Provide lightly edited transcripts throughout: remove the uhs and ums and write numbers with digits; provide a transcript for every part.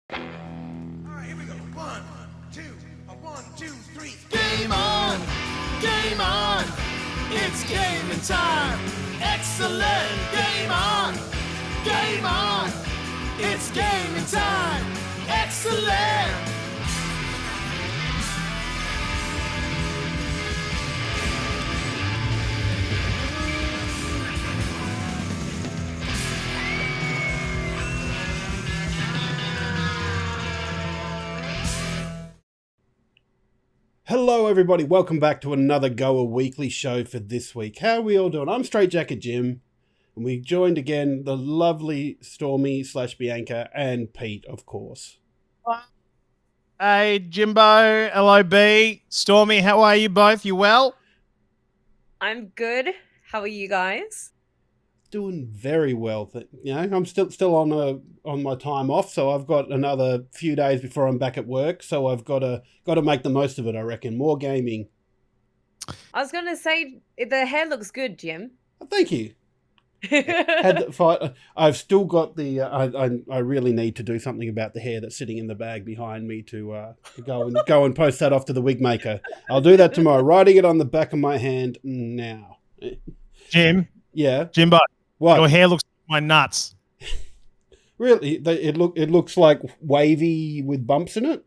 All right, here we go. One, two, three. Game on! Game on! It's gaming time! Excellent! Game on! Game on! It's gaming time! Excellent! Hello everybody, welcome back to another Goa Weekly show for this week. How are we all doing? I'm Straight Jacket Jim, and we joined again the lovely Stormie / Bianca and Pete, of course. Hey Jimbo, LOB, Stormie, how are you both? You well? I'm good. How are you guys? Doing very well. I'm still on my time off, so I've got another few days before I'm back at work. So I've got to make the most of it. I reckon more gaming. I was gonna say the hair looks good, Jim. Thank you. I've still got the. I really need to do something about the hair that's sitting in the bag behind me to go and post that off to the wig maker. I'll do that tomorrow. Writing it on the back of my hand now. Jim? Yeah. Jimbo, what? Your hair looks like my nuts. Really? It looks like wavy with bumps in it?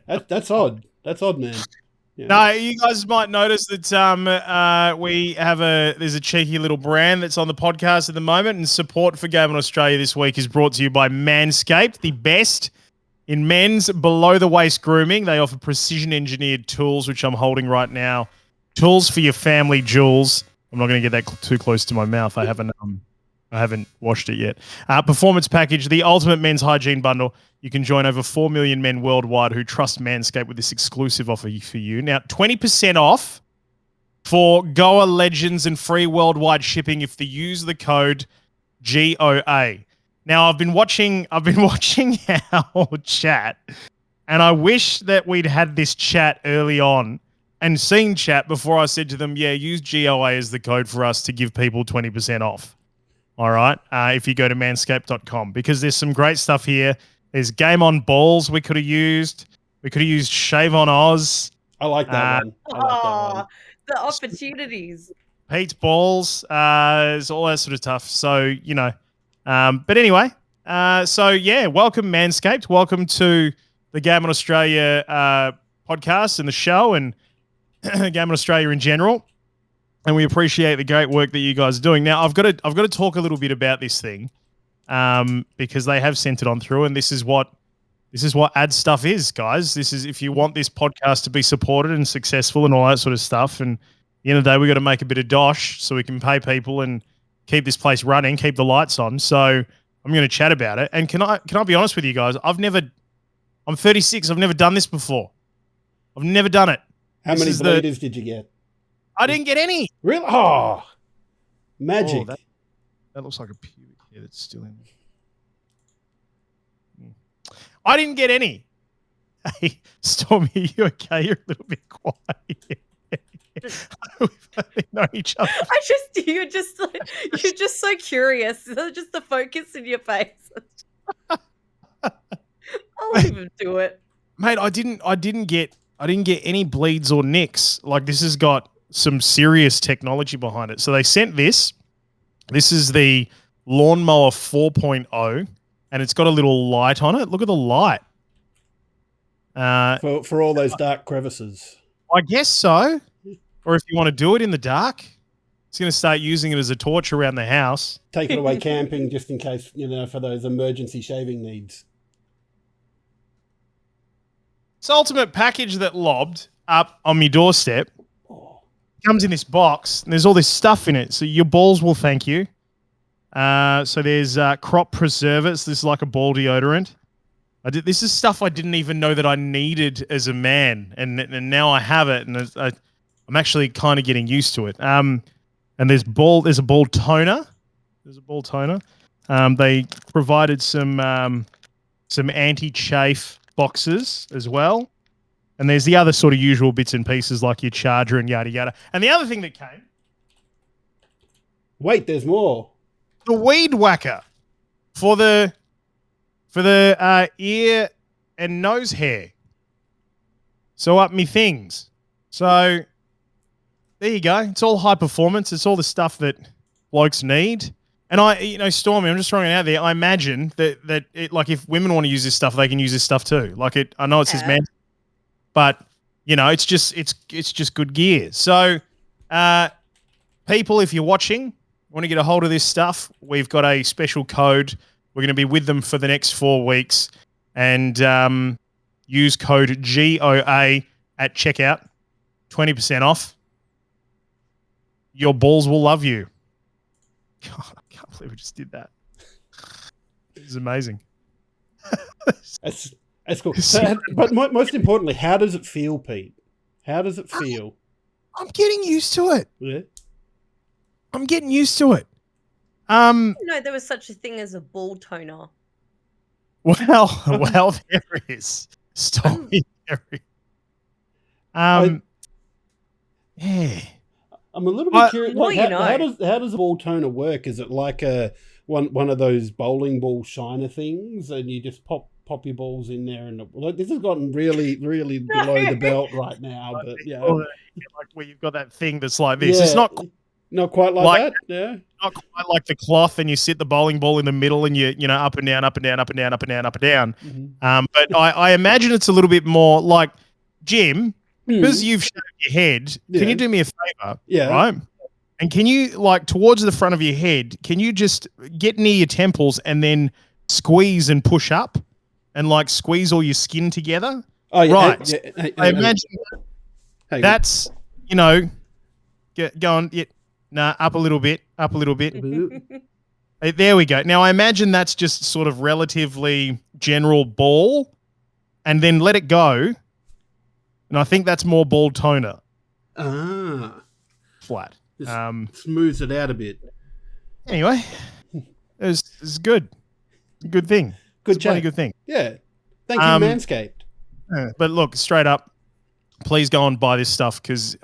That's odd. That's odd, man. Yeah. No, you guys might notice that there's a cheeky little brand that's on the podcast at the moment, and support for Game on Australia this week is brought to you by Manscaped, the best in men's below-the-waist grooming. They offer precision-engineered tools, which I'm holding right now. Tools for your family jewels. I'm not going to get that too close to my mouth. I haven't washed it yet. Performance package, the ultimate men's hygiene bundle. You can join over 4 million men worldwide who trust Manscaped with this exclusive offer for you. Now, 20% off for Goa Legends and free worldwide shipping if you use the code GOA. Now, I've been watching our chat, and I wish that we'd had this chat early on and seen chat before I said to them, yeah, use GOA as the code for us to give people 20% off. All right, if you go to manscaped.com, because there's some great stuff here. There's Game On Balls we could have used. We could have used Shave On Oz. I like that one. The opportunities. Pete's Balls. There's all that sort of stuff. So, but anyway, welcome Manscaped. Welcome to the Game On Australia podcast and the show and Game On Australia in general. And we appreciate the great work that you guys are doing. Now, I've got to talk a little bit about this thing, because they have sent it on through, and this is what ad stuff is, guys. This is if you want this podcast to be supported and successful and all that sort of stuff. And at the end of the day, we got to make a bit of dosh so we can pay people and keep this place running, keep the lights on. So I'm going to chat about it. And can I be honest with you guys? I'm 36. I've never done this before. I've never done it. How many bleeders did you get? I didn't get any. Really? Oh, magic. Oh, that looks like a pubic hair that's still in there. I didn't get any. Hey, Stormie, you okay? You're a little bit quiet. We've only known each other. You're just so curious. Just the focus in your face. I won't even do it. Mate, I didn't get any bleeds or nicks. Like, this has got some serious technology behind it. So they sent this. This is the Lawnmower 4.0, and it's got a little light on it. Look at the light. For all those dark crevices. I guess so. Or if you want to do it in the dark, it's going to start using it as a torch around the house. Take it away camping just in case, for those emergency shaving needs. It's ultimate package that lobbed up on my doorstep. Comes in this box, and there's all this stuff in it, so your balls will thank you. So there's crop preservers. This is like a ball deodorant. This is stuff I didn't even know that I needed as a man, and now I have it, and I'm actually kind of getting used to it. And there's a ball toner. They provided some anti-chafe boxes as well. And there's the other sort of usual bits and pieces like your charger and yada yada. And the other thing that came. Wait, there's more. The weed whacker for for the ear and nose hair. So up me things. So there you go. It's all high performance. It's all the stuff that blokes need. And Stormie, I'm just throwing it out there. I imagine that it, like, if women want to use this stuff, they can use this stuff too. Like, I know it says man, but it's just good gear. So, people, if you're watching, want to get a hold of this stuff, we've got a special code. We're going to be with them for the next 4 weeks, and use code GOA at checkout, 20% off. Your balls will love you. God, I can't believe we just did that. This is amazing. That's cool. But most importantly, how does it feel, Pete? How does it feel? I'm getting used to it. Yeah. I'm getting used to it. No, there was such a thing as a ball toner. Well, there is. Stormie. Yeah. I'm a little bit curious. Well, Like, how does a ball toner work? Is it like one of those bowling ball shiner things, and you just pop your balls in there? And this has gotten really below the belt right now. But yeah, like where you've got that thing that's like this. Yeah, it's not quite like that. Yeah, not quite like the cloth, and you sit the bowling ball in the middle, and you up and down, up and down, up and down, up and down, up and down. Mm-hmm. But I imagine it's a little bit more like, Jim, because you've shaved your head. Yeah. Can you do me a favor? Yeah. Right. And can you, like, towards the front of your head, can you just get near your temples and then squeeze and push up, and like squeeze all your skin together? Oh, yeah, right. Yeah, hey, I imagine that's go on. Yeah, up a little bit, up a little bit. There we go. Now I imagine that's just sort of relatively general ball, and then let it go. And I think that's more ball toner. Flat. Smooths it out a bit. Anyway, it's good. Good thing. Good chat. Good thing. Yeah. Thank you, Manscaped. But look, straight up, please go and buy this stuff, because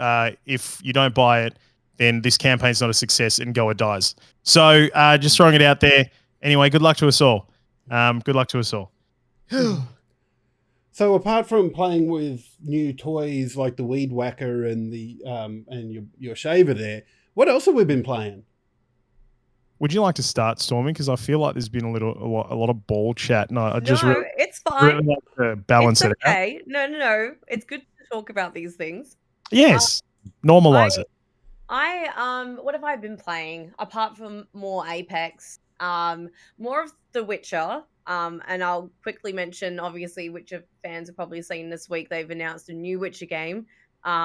if you don't buy it, then this campaign's not a success and Goa dies. So just throwing it out there. Anyway, good luck to us all. Good luck to us all. So apart from playing with new toys like the Weed Whacker and the and your shaver there, what else have we been playing? Would you like to start, Stormie? Because I feel like there's been a lot of ball chat, and I just No, it's fine. really like to balance It's it out. okay. No. It's good to talk about these things. Yes, normalize it. What have I been playing apart from more Apex? More of The Witcher. And I'll quickly mention, obviously, Witcher fans have probably seen this week, they've announced a new Witcher game,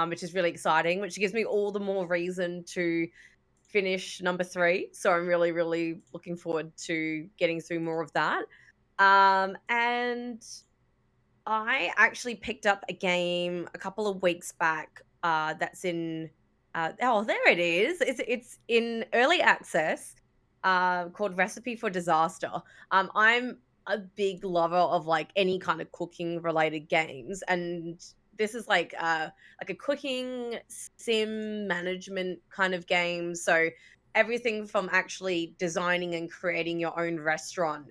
which is really exciting, which gives me all the more reason to finish number 3. So I'm really looking forward to getting through more of that. And I actually picked up a game a couple of weeks back that's in there it is. It's in early access, called Recipe for Disaster. I'm a big lover of like any kind of cooking related games, and this is like a cooking sim management kind of game. So everything from actually designing and creating your own restaurant,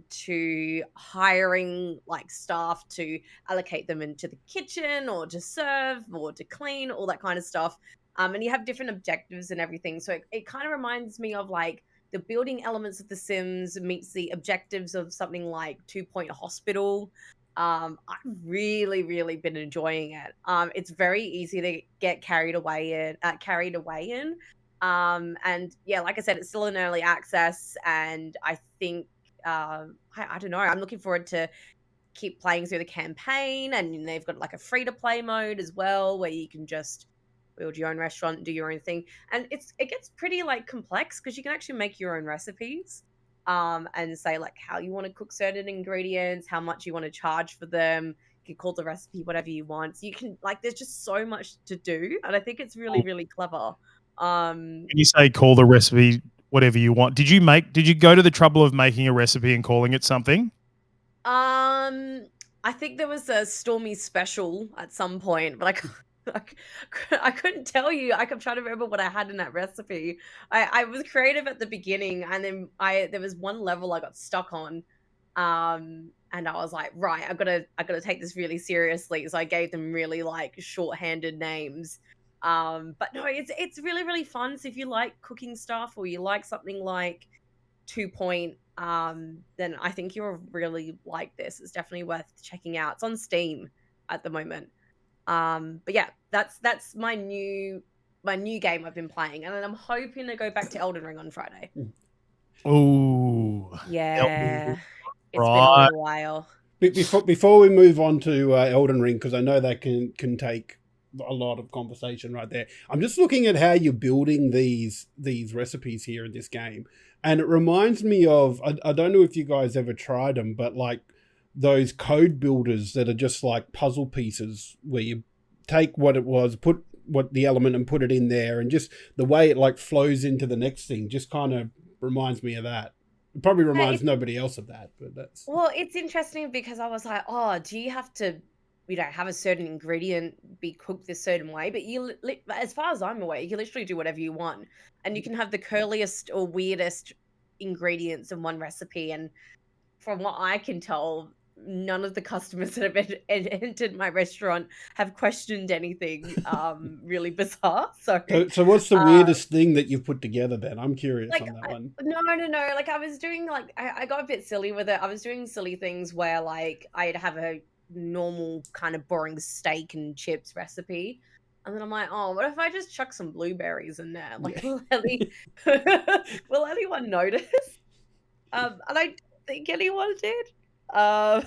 to hiring like staff to allocate them into the kitchen or to serve or to clean, all that kind of stuff. And you have different objectives and everything. So it kind of reminds me of like the building elements of The Sims meets the objectives of something like 2 Point Hospital. I've really been enjoying it. It's very easy to get carried away in. And yeah, like I said, it's still in early access, and I think I don't know. I'm looking forward to keep playing through the campaign, and they've got like a free to play mode as well, where you can just build your own restaurant and do your own thing. And it gets pretty like complex, because you can actually make your own recipes, and say like how you want to cook certain ingredients, how much you want to charge for them. You can call the recipe whatever you want. So you can like, there's just so much to do, and I think it's really clever. When you say call the recipe whatever you want, did you go to the trouble of making a recipe and calling it something? I think there was a Stormie special at some point, but I couldn't tell you. I'm trying to remember what I had in that recipe. I was creative at the beginning, and then there was one level I got stuck on, And I was like, right, I gotta take this really seriously. So I gave them really like shorthanded names. But no, it's really, really fun. So if you like cooking stuff or you like something like 2 Point, then I think you'll really like this. It's definitely worth checking out. It's on Steam at the moment. But yeah, that's my new game I've been playing, and then I'm hoping to go back to Elden Ring on Friday. Ooh. Yeah, it's been a Right. little while. Before we move on to Elden Ring, because I know that can take a lot of conversation right there. I'm just looking at how you're building these recipes here in this game, and it reminds me of I don't know if you guys ever tried them, but like those code builders that are just like puzzle pieces where you take what it was, put what the element and put it in there, and just the way it like flows into the next thing just kind of reminds me of that. It probably reminds nobody else of that, but that's... Well, it's interesting because I was like, oh, do you have to, have a certain ingredient be cooked this certain way? But as far as I'm aware, you can literally do whatever you want, and you can have the curliest or weirdest ingredients in one recipe. And from what I can tell, none of the customers that have entered my restaurant have questioned anything really bizarre. So what's the weirdest thing that you've put together then? I'm curious like on that one. no. Like I was doing like I got a bit silly with it. I was doing silly things where like I'd have a normal kind of boring steak and chips recipe. And then I'm like, oh, what if I just chuck some blueberries in there? Like, will anyone notice? And I don't think anyone did. But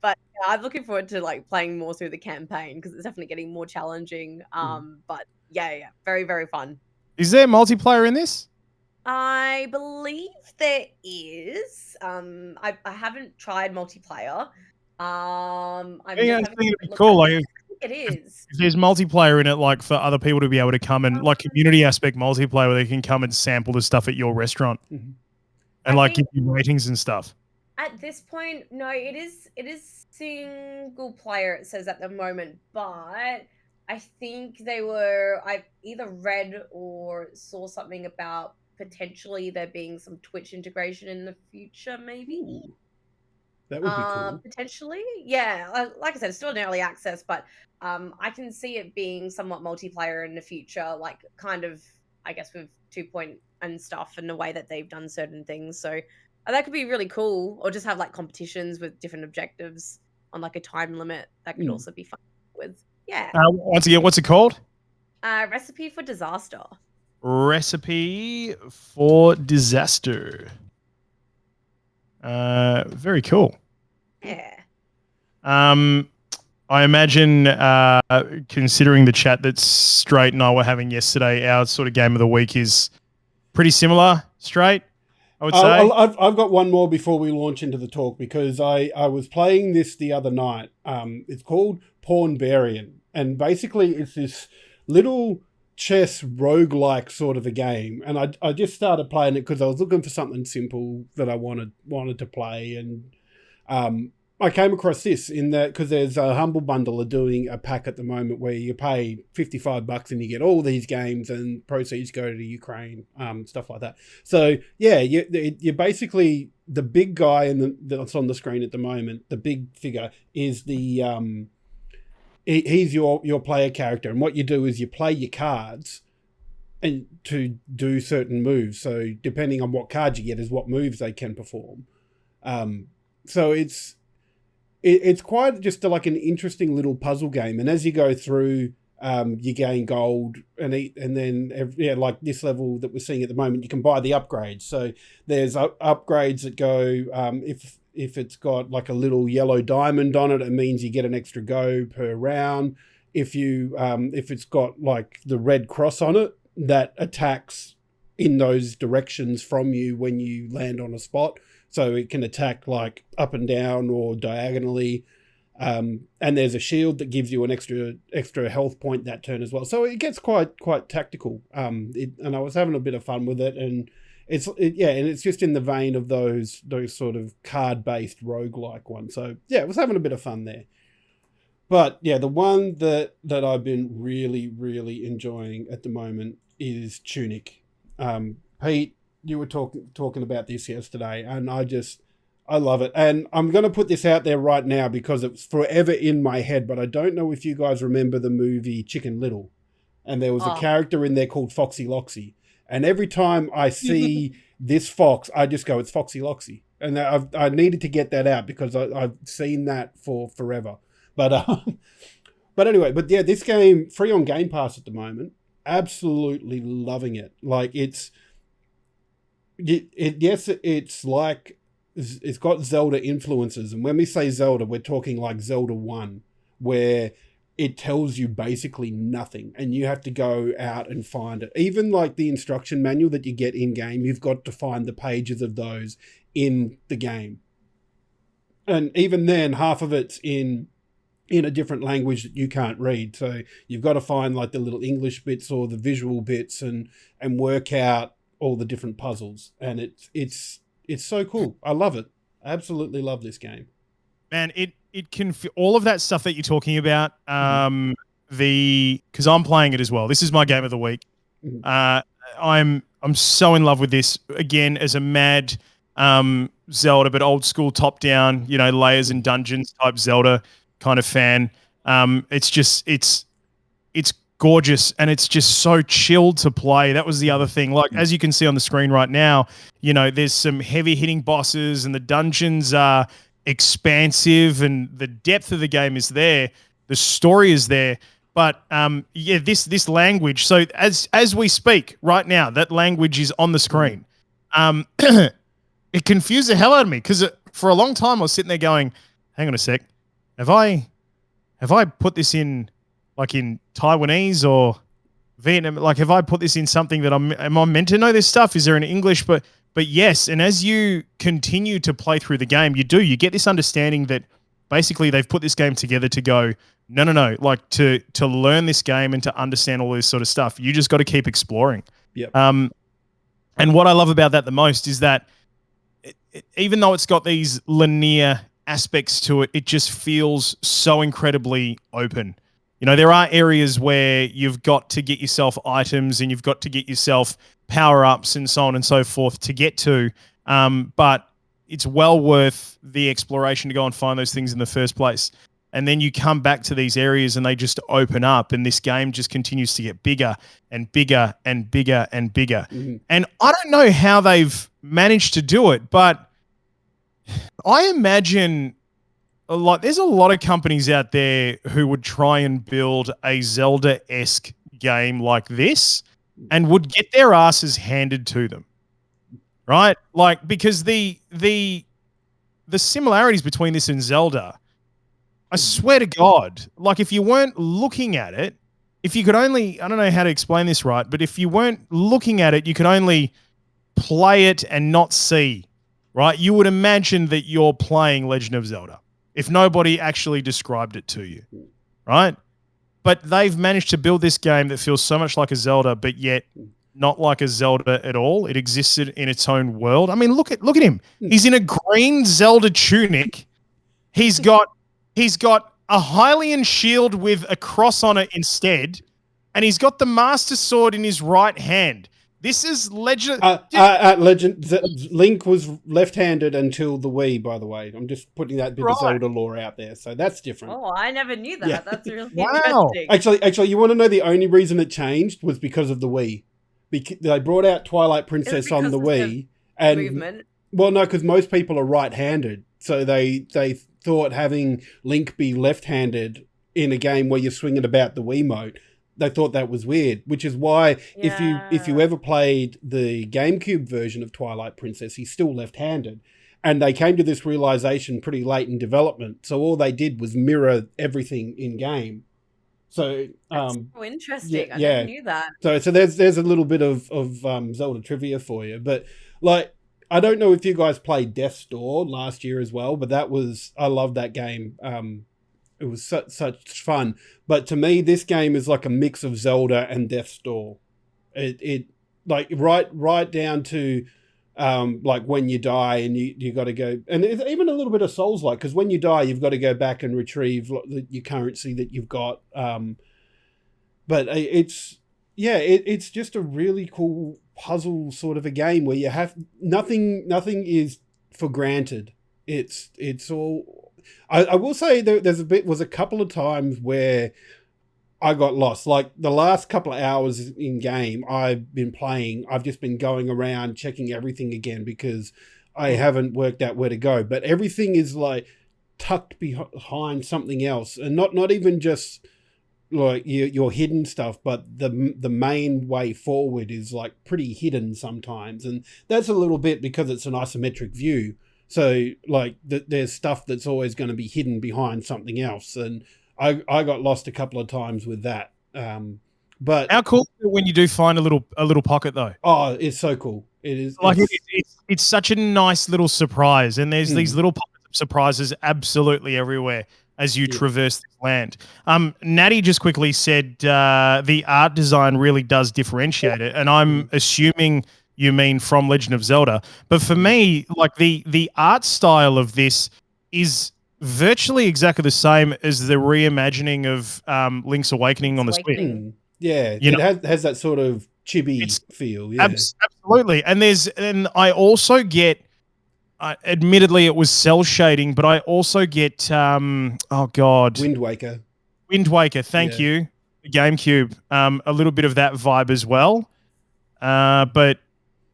yeah, I'm looking forward to like playing more through the campaign because it's definitely getting more challenging. But yeah, very, very fun. Is there multiplayer in this? I believe there is. I haven't tried multiplayer. I'm I just think having it'd be cool. Like, I think it is. if there's multiplayer in it, like for other people to be able to come and like community aspect multiplayer where they can come and sample the stuff at your restaurant and like give you ratings and stuff. At this point, no, it is single player, it says at the moment, but I think I either read or saw something about potentially there being some Twitch integration in the future, maybe. Ooh, that would be cool. Potentially, yeah. Like I said, it's still in early access, but I can see it being somewhat multiplayer in the future, like kind of, I guess, with 2 Point and stuff and the way that they've done certain things. So that could be really cool, or just have like competitions with different objectives on like a time limit. That could also be fun with. Yeah. Once again, what's it called? Recipe for Disaster. Recipe for Disaster. Very cool. Yeah. I imagine, considering the chat that Straight and I were having yesterday, our sort of game of the week is pretty similar. Straight, I would say. I've got one more before we launch into the talk, because I was playing this the other night. It's called Pornbarian, and basically it's this little chess roguelike sort of a game, and I just started playing it because I was looking for something simple that I wanted to play, and I came across this in that because there's a Humble Bundle are doing a pack at the moment where you pay $55 and you get all these games and proceeds go to Ukraine, stuff like that. So yeah, you're basically the big guy that's on the screen at the moment. The big figure is the he's your player character, and what you do is you play your cards and to do certain moves. So depending on what cards you get is what moves they can perform. So it's quite just like an interesting little puzzle game, and as you go through, you gain gold, and then like this level that we're seeing at the moment, you can buy the upgrades. So there's upgrades that go if it's got like a little yellow diamond on it, it means you get an extra go per round. If it's got like the red cross on it, that attacks in those directions from you when you land on a spot. So it can attack like up and down or diagonally. And there's a shield that gives you an extra health point that turn as well. So it gets quite tactical. And I was having a bit of fun with it, and it's just in the vein of those sort of card-based roguelike ones. So yeah, I was having a bit of fun there. But yeah, the one that I've been really, really enjoying at the moment is Tunic. Pete, you were talking about this yesterday, and I love it. And I'm going to put this out there right now because it's forever in my head, but I don't know if you guys remember the movie Chicken Little. And there was a character in there called Foxy Loxy. And every time I see this fox, I just go, it's Foxy Loxy. And I needed to get that out because I've seen that for forever. But anyway, yeah, this game, free on Game Pass at the moment. Absolutely loving it. Like it's like it's got Zelda influences, and when we say Zelda, we're talking like Zelda 1, where it tells you basically nothing and you have to go out and find it. Even like the instruction manual that you get in game, you've got to find the pages of those in the game, and even then half of it's in a different language that you can't read. So you've got to find like the little English bits or the visual bits and work out all the different puzzles. And it's so cool. I love it. I absolutely love this game. Man, it can all of that stuff that you're talking about. Because I'm playing it as well. This is my game of the week. I'm so in love with this again as a mad Zelda, but old school top down, layers and dungeons type Zelda kind of fan. It's gorgeous and it's just so chilled to play. That was the other thing. Like, as you can see on the screen right now, there's some heavy hitting bosses and the dungeons are expansive and the depth of the game is there. The story is there. But this language. So as we speak right now, that language is on the screen. It confused the hell out of me because for a long time I was sitting there going, hang on a sec. Have I put this in like in Taiwanese or Vietnam? Like, have I put this in something that am I meant to know this stuff? Is there an English? But yes. And as you continue to play through the game, you get this understanding that basically they've put this game together to go, no. Like to learn this game and to understand all this sort of stuff, you just got to keep exploring. Yep. And what I love about that the most is that even though it's got these linear aspects to it, it just feels so incredibly open. There are areas where you've got to get yourself items and you've got to get yourself power-ups and so on and so forth to get to, but it's well worth the exploration to go and find those things in the first place. And then you come back to these areas and they just open up and this game just continues to get bigger and bigger and bigger and bigger. Mm-hmm. And I don't know how they've managed to do it, but I imagine there's a lot of companies out there who would try and build a Zelda-esque game like this and would get their asses handed to them, right? Like, because the similarities between this and Zelda, I swear to God, like if you weren't looking at it, if you could only, I don't know how to explain this right, but if you weren't looking at it, you could only play it and not see. Right, you would imagine that you're playing Legend of Zelda if nobody actually described it to you, right? But they've managed to build this game that feels so much like a Zelda, but yet not like a Zelda at all. It existed in its own world. I mean, look at him. He's in a green Zelda tunic. He's got a Hylian shield with a cross on it instead, and he's got the Master Sword in his right hand. This is Legend. Link was left-handed until the Wii, by the way. I'm just putting that bit of Zelda lore out there, so that's different. Oh, I never knew that. Yeah. That's really wow. interesting. Actually, you want to know the only reason it changed was because of the Wii. They brought out Twilight Princess on the Wii, and movement. Well, no, because most people are right-handed, so they thought having Link be left-handed in a game where you're swinging about the Wiimote, they thought that was weird, which is why if you ever played the GameCube version of Twilight Princess, he's still left-handed. And they came to this realization pretty late in development. So all they did was mirror everything in game. So that's so interesting. I never knew that. So there's a little bit of Zelda trivia for you. But like, I don't know if you guys played Death's Door last year as well, but I love that game. It was such fun. But to me, this game is like a mix of Zelda and Death's Door. It like right down to like when you die and you got to go, and it's even a little bit of Souls-like, because when you die, you've got to go back and retrieve your currency that you've got. But it's just a really cool puzzle sort of a game where you have nothing is for granted. It's all. I will say was a couple of times where I got lost. Like the last couple of hours in game I've been playing, I've just been going around checking everything again because I haven't worked out where to go. But everything is like tucked behind something else, and not even just like your hidden stuff, but the main way forward is like pretty hidden sometimes, and that's a little bit because it's an isometric view. So like there's stuff that's always going to be hidden behind something else, and I got lost a couple of times with that. But how cool is it when you do find a little pocket though? Oh, it's so cool. It is like it's such a nice little surprise, and there's these little pockets of surprises absolutely everywhere as you traverse this land. Natty just quickly said the art design really does differentiate it, and I'm assuming you mean from Legend of Zelda. But for me, like the art style of this is virtually exactly the same as the reimagining of Link's Awakening on the Switch. Yeah, it has that sort of chibi feel. Yeah, absolutely. And I also get. Admittedly, it was cell shading, but I also get Wind Waker. Thank you, the GameCube. A little bit of that vibe as well. But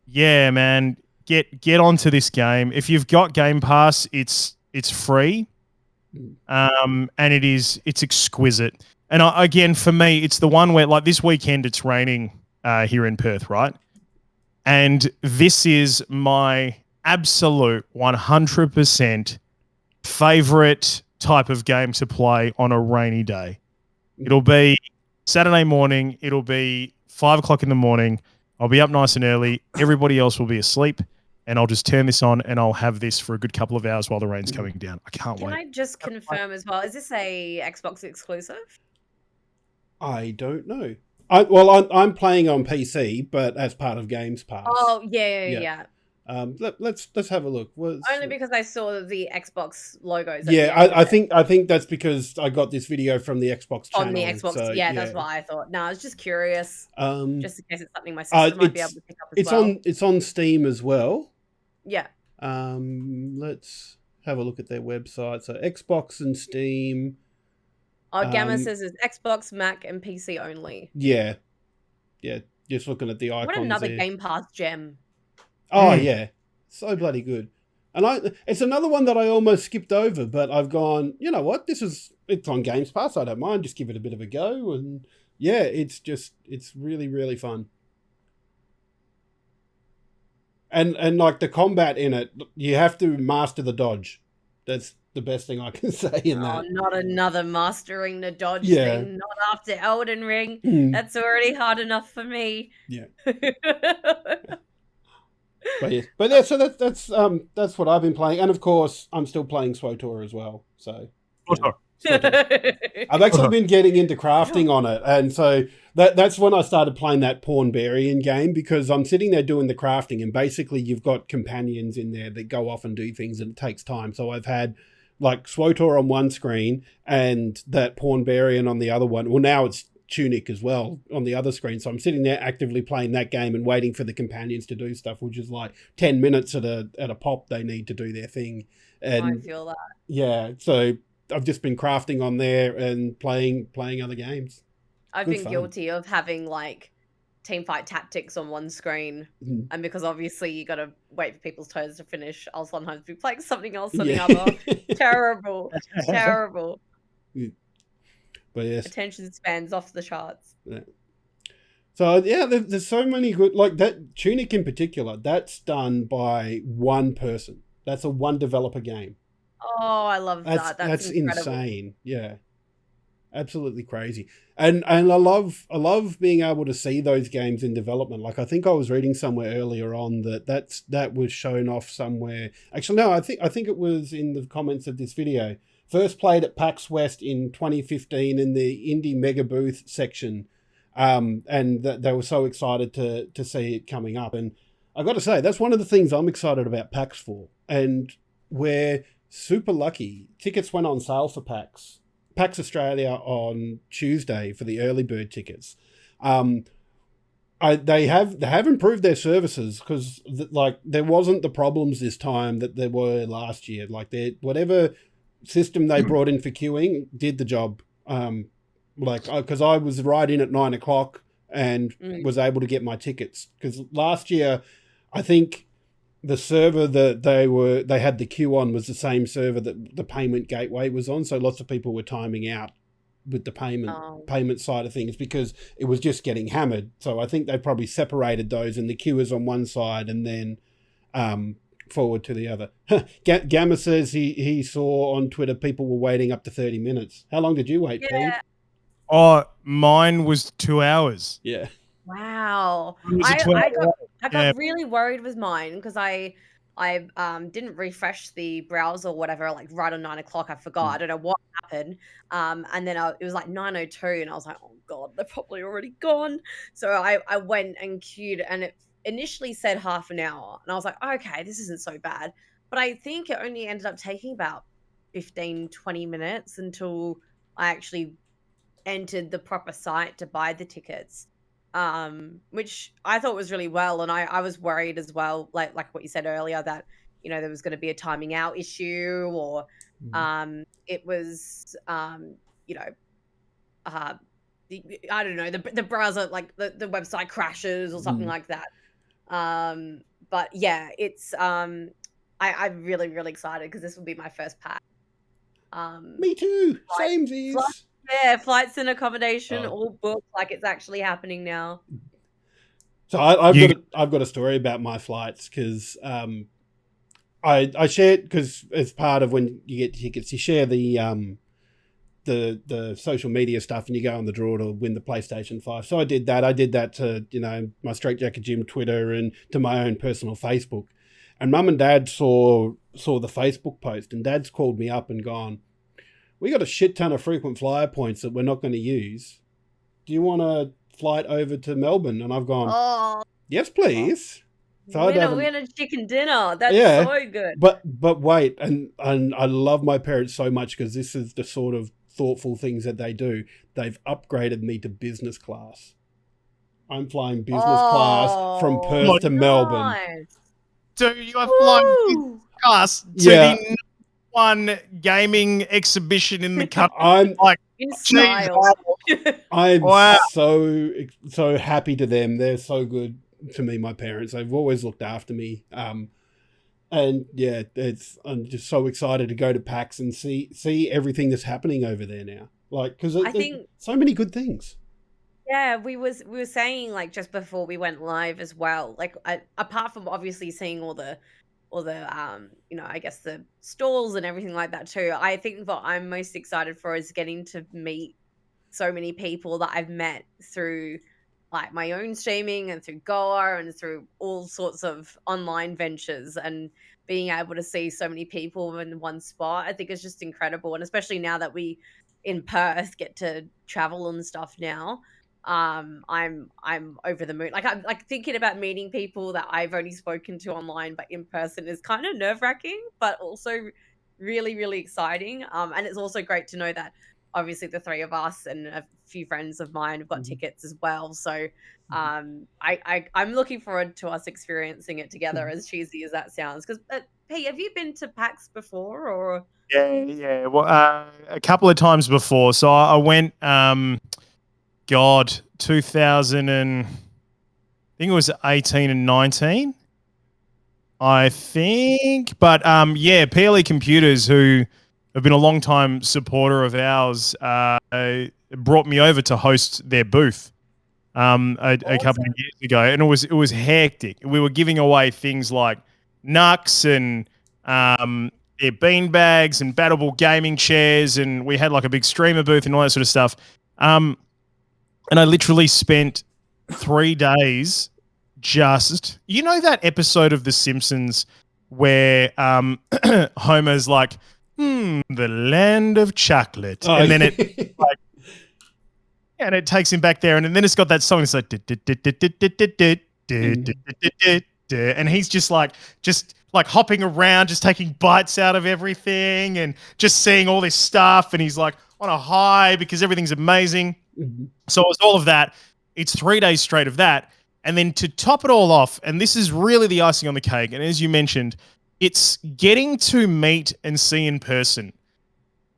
yeah, man, get onto this game. If you've got Game Pass, it's free, and it's exquisite. And again, for me, it's the one where like this weekend it's raining here in Perth, right? And this is my absolute 100% favorite type of game to play on a rainy day. It'll be Saturday morning. It'll be 5 o'clock in the morning. I'll be up nice and early. Everybody else will be asleep, and I'll just turn this on and I'll have this for a good couple of hours while the rain's coming down. I can't wait. Can I just confirm as well? Is this a Xbox exclusive? I don't know. I'm playing on PC, but as part of Games Pass. Oh yeah. Let's have a look. Only because I saw the Xbox logos. I think that's because I got this video from the Xbox channel. On the Xbox, so, that's why I thought. No, I was just curious. Just in case it's something my sister might be able to pick up as well. It's on Steam as well. Yeah. Let's have a look at their website. So Xbox and Steam. Gamma says it's Xbox, Mac, and PC only. Yeah. Just looking at the icons. What another there. Game Pass gem. Oh yeah, so bloody good. And it's another one that I almost skipped over, but I've gone, you know what? It's on Games Pass. I don't mind. Just give it a bit of a go, and yeah, it's really really fun. And like the combat in it, you have to master the dodge. That's the best thing I can say in that. Not another mastering the dodge thing. Not after Elden Ring. That's already hard enough for me. Yeah. But yeah, so that's what I've been playing, and of course I'm still playing SWTOR as well. So I've actually been getting into crafting on it, and so that's when I started playing that Pornbarian game, because I'm sitting there doing the crafting, and basically you've got companions in there that go off and do things, and it takes time. So I've had like SWTOR on one screen and that Pornbarian on the other one. Well, now it's Tunic as well on the other screen. So I'm sitting there actively playing that game and waiting for the companions to do stuff, which is like 10 minutes at a pop. They need to do their thing. And I feel that. Yeah. So I've just been crafting on there and playing other games. I've been guilty of having like teamfight tactics on one screen. And because obviously you got to wait for people's turns to finish, I'll sometimes be playing something else on the other. Terrible. But yes, attention spans off the charts. Yeah. So yeah, there's so many good, like that Tunic in particular. That's done by one person. That's a one developer game. Oh, I love that. That's insane. Yeah, absolutely crazy. And I love being able to see those games in development. Like I think I was reading somewhere earlier on that was shown off somewhere. Actually, no, I think it was in the comments of this video. First played at PAX West in 2015 in the Indie Mega Booth section, and they were so excited to see it coming up. And I got to say, that's one of the things I'm excited about PAX for. And we're super lucky. Tickets went on sale for PAX Australia on Tuesday for the early bird tickets. they have improved their services because like there wasn't the problems this time that there were last year. Like whatever system they brought in for queuing did the job. Because I was right in at 9 o'clock and was able to get my tickets. Because last year, I think the server that they had the queue on was the same server that the payment gateway was on. So lots of people were timing out with the payment side of things because it was just getting hammered. So I think they probably separated those, and the queue is on one side and then forward to the other. Gamma says he saw on Twitter people were waiting up to 30 minutes. How long did you wait, Pete? Oh, mine was 2 hours. Yeah. Wow. It was a I got really worried with mine because I didn't refresh the browser or whatever, like right on 9 o'clock. I forgot. I don't know what happened. And then it was like 9:02 and I was like, oh God, they're probably already gone. So I went and queued, and it initially said half an hour. And I was like, okay, this isn't so bad. But I think it only ended up taking about 15, 20 minutes until I actually entered the proper site to buy the tickets. Which I thought was really well, and I was worried as well, like what you said earlier, that there was going to be a timing out issue, or it was I don't know, the browser, like the website crashes or something like that. But yeah, it's I'm really, really excited because this will be my first pack. Me too. Samesies. Yeah, flights and accommodation all booked, like it's actually happening now. So I've got a story about my flights because I shared, because as part of when you get tickets, you share the social media stuff and you go on the draw to win the PlayStation 5. So I did that. I did that to my Straight Jacket Gym Twitter and to my own personal Facebook. And Mum and Dad saw the Facebook post, and Dad's called me up and gone, we got a shit ton of frequent flyer points that we're not going to use. Do you want a flight over to Melbourne? And I've gone, yes, please. So winner chicken dinner. That's so good. But wait, and I love my parents so much because this is the sort of thoughtful things that they do. They've upgraded me to business class. I'm flying business class from Perth to Melbourne. So you are flying business class to the one gaming exhibition in the country. I'm in style. I'm so happy to them. They're so good to me, my parents. They've always looked after me. And yeah, I'm just so excited to go to PAX and see everything that's happening over there now. Like, because I think so many good things. Yeah, we were saying, like, just before we went live as well, like, apart from obviously seeing all the I guess the stalls and everything like that too, I think what I'm most excited for is getting to meet so many people that I've met through like my own streaming and through Goa and through all sorts of online ventures, and being able to see so many people in one spot, I think is just incredible. And especially now that we in Perth get to travel and stuff now, I'm over the moon. Like, I'm like thinking about meeting people that I've only spoken to online, but in person is kind of nerve-wracking, but also really, really exciting. And it's also great to know that obviously the three of us and a few friends of mine have got tickets as well. So I'm looking forward to us experiencing it together, as cheesy as that sounds. Because Pete, have you been to PAX before, or? Yeah. Well, a couple of times before. So I went 2000 and I think it was 18 and 19, I think. But PLE Computers, who have been a long time supporter of ours, brought me over to host their booth a couple of years ago, and it was hectic. We were giving away things like Nux and their bean bags and Battleable gaming chairs, and we had like a big streamer booth and all that sort of stuff. And I literally spent 3 days just, that episode of The Simpsons where Homer's like, the land of chocolate. And then it like, and it takes him back there, and then it's got that song. It's like, and he's just like hopping around, just taking bites out of everything and just seeing all this stuff. And he's like on a high because everything's amazing. So it was all of that. It's 3 days straight of that. And then to top it all off, and this is really the icing on the cake, and as you mentioned, it's getting to meet and see in person